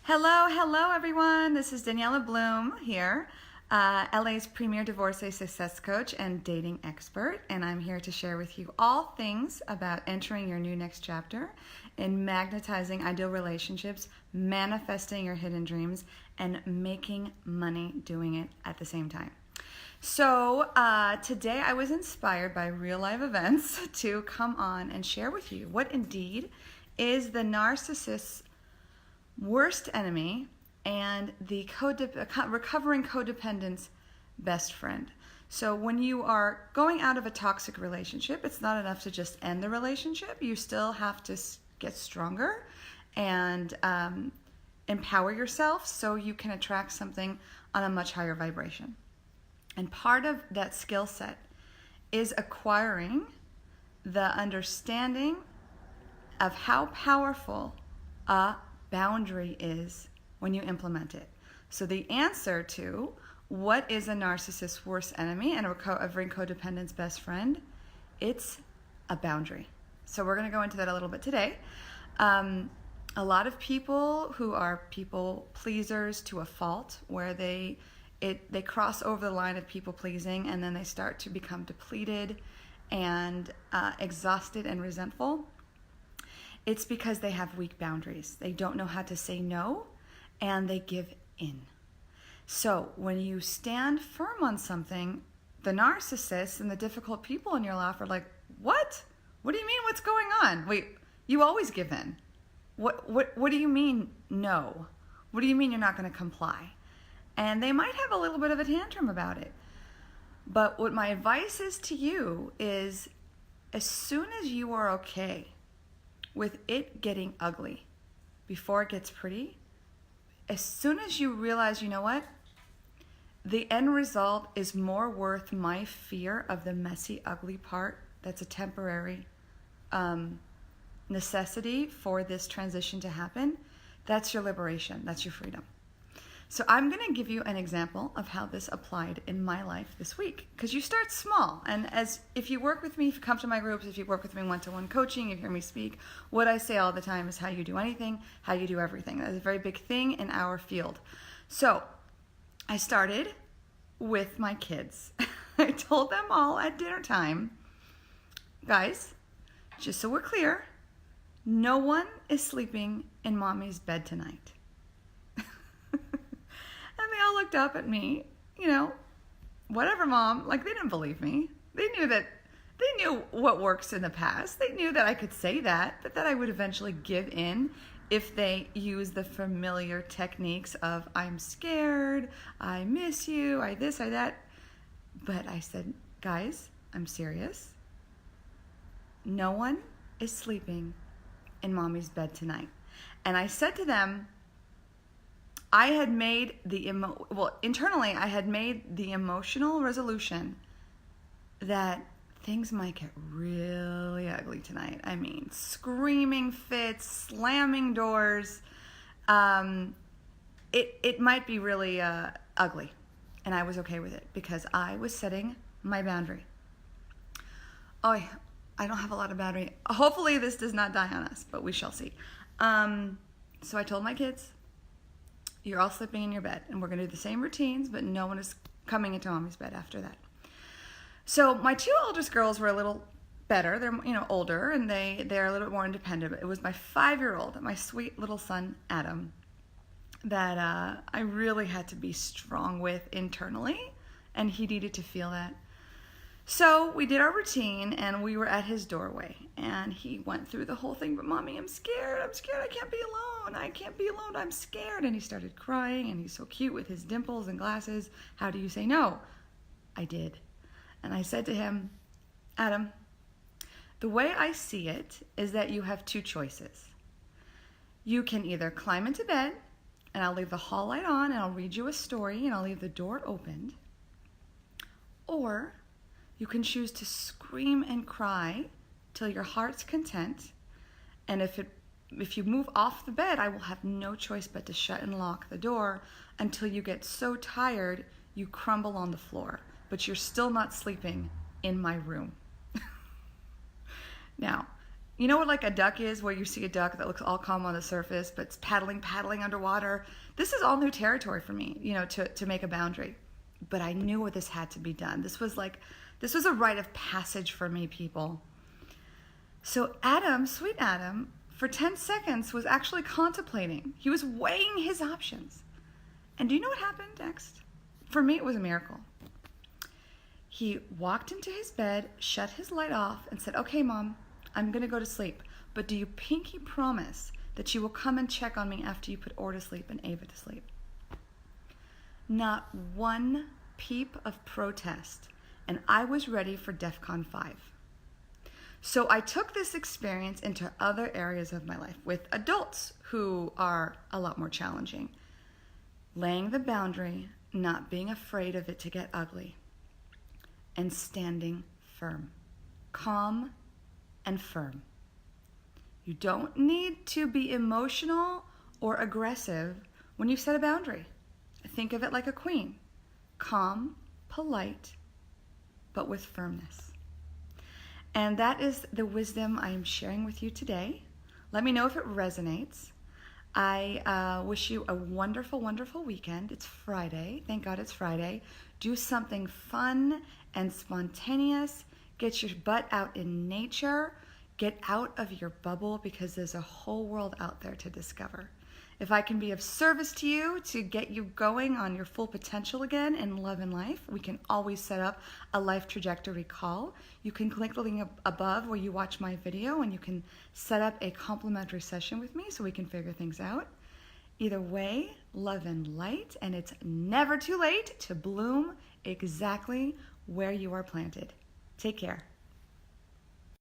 Hello everyone. This is Daniella Bloom here, LA's premier divorcee success coach and dating expert, and I'm here to share with you all things about entering your new next chapter in magnetizing ideal relationships, manifesting your hidden dreams, and making money doing it at the same time. So today I was inspired by real life events to come on and share with you what indeed is the narcissist's worst enemy and the recovering codependent's best friend. So when you are going out of a toxic relationship, it's not enough to just end the relationship. You still have to get stronger and empower yourself so you can attract something on a much higher vibration. And part of that skill set is acquiring the understanding of how powerful a boundary is when you implement it. So the answer to what is a narcissist's worst enemy and a recovering codependent's best friend, it's a boundary. So we're going to go into that a little bit today. A lot of people who are people pleasers to a fault, where they cross over the line of people pleasing and then they start to become depleted and exhausted and resentful. It's because they have weak boundaries. They don't know how to say no, and they give in. So when you stand firm on something, the narcissists and the difficult people in your life are like, what? What do you mean? What's going on? Wait, you always give in. What do you mean no? What do you mean you're not going to comply? And they might have a little bit of a tantrum about it. But what my advice is to you is, as soon as you are okay with it getting ugly before it gets pretty, as soon as you realize, you know what, the end result is more worth my fear of the messy, ugly part that's a temporary necessity for this transition to happen, that's your liberation, that's your freedom. So I'm going to give you an example of how this applied in my life this week, because you start small. And if you work with me, if you come to my groups, if you work with me one-to-one coaching, you hear me speak, what I say all the time is how you do anything, how you do everything. That's a very big thing in our field. So I started with my kids. I told them all at dinner time, guys, just so we're clear, no one is sleeping in mommy's bed tonight. And they all looked up at me, whatever, mom. Like, they didn't believe me. They knew what works in the past. They knew that I could say that, but that I would eventually give in if they use the familiar techniques of, I'm scared, I miss you, I this, I that. But I said, guys, I'm serious. No one is sleeping in mommy's bed tonight. And I said to them, I had made internally I had made the emotional resolution that things might get really ugly tonight. I mean, screaming fits, slamming doors. It might be really ugly. And I was okay with it because I was setting my boundary. Oh, I don't have a lot of boundary. Hopefully this does not die on us, but we shall see. So I told my kids, you're all sleeping in your bed, and we're going to do the same routines, but no one is coming into mommy's bed after that. So my two oldest girls were a little better. They're older, and they're a little bit more independent. But it was my 5-year-old, my sweet little son Adam, that I really had to be strong with internally, and he needed to feel that. So we did our routine, and we were at his doorway, and he went through the whole thing, but mommy, I'm scared, I can't be alone, I'm scared. And he started crying, and he's so cute with his dimples and glasses. How do you say no? I did. And I said to him, Adam, the way I see it is that you have two choices. You can either climb into bed, and I'll leave the hall light on, and I'll read you a story, and I'll leave the door opened, or you can choose to scream and cry till your heart's content, and if you move off the bed, I will have no choice but to shut and lock the door until you get so tired you crumble on the floor, but you're still not sleeping in my room. Now, You know what like a duck is, where you see a duck that looks all calm on the surface, but it's paddling underwater? This is all new territory for me, to make a boundary. But I knew what this had to be done. This was a rite of passage for me, people. So Adam, sweet Adam, for 10 seconds was actually contemplating. He was weighing his options. And do you know what happened next? For me, it was a miracle. He walked into his bed, shut his light off, and said, "Okay, Mom, I'm going to go to sleep. But do you pinky promise that you will come and check on me after you put Orr to sleep and Ava to sleep?" Not one peep of protest, and I was ready for DEFCON 5. So I took this experience into other areas of my life with adults who are a lot more challenging. Laying the boundary, not being afraid of it to get ugly, and standing firm, calm and firm. You don't need to be emotional or aggressive when you set a boundary. Think of it like a queen, calm, polite, but with firmness. And that is the wisdom I am sharing with you today. Let me know if it resonates. I wish you a wonderful, wonderful weekend. It's Friday. Thank God it's Friday. Do something fun and spontaneous. Get your butt out in nature. Get out of your bubble, because there's a whole world out there to discover. If I can be of service to you to get you going on your full potential again in love and life, we can always set up a life trajectory call. You can click the link above where you watch my video, and you can set up a complimentary session with me so we can figure things out. Either way, love and light, and it's never too late to bloom exactly where you are planted. Take care.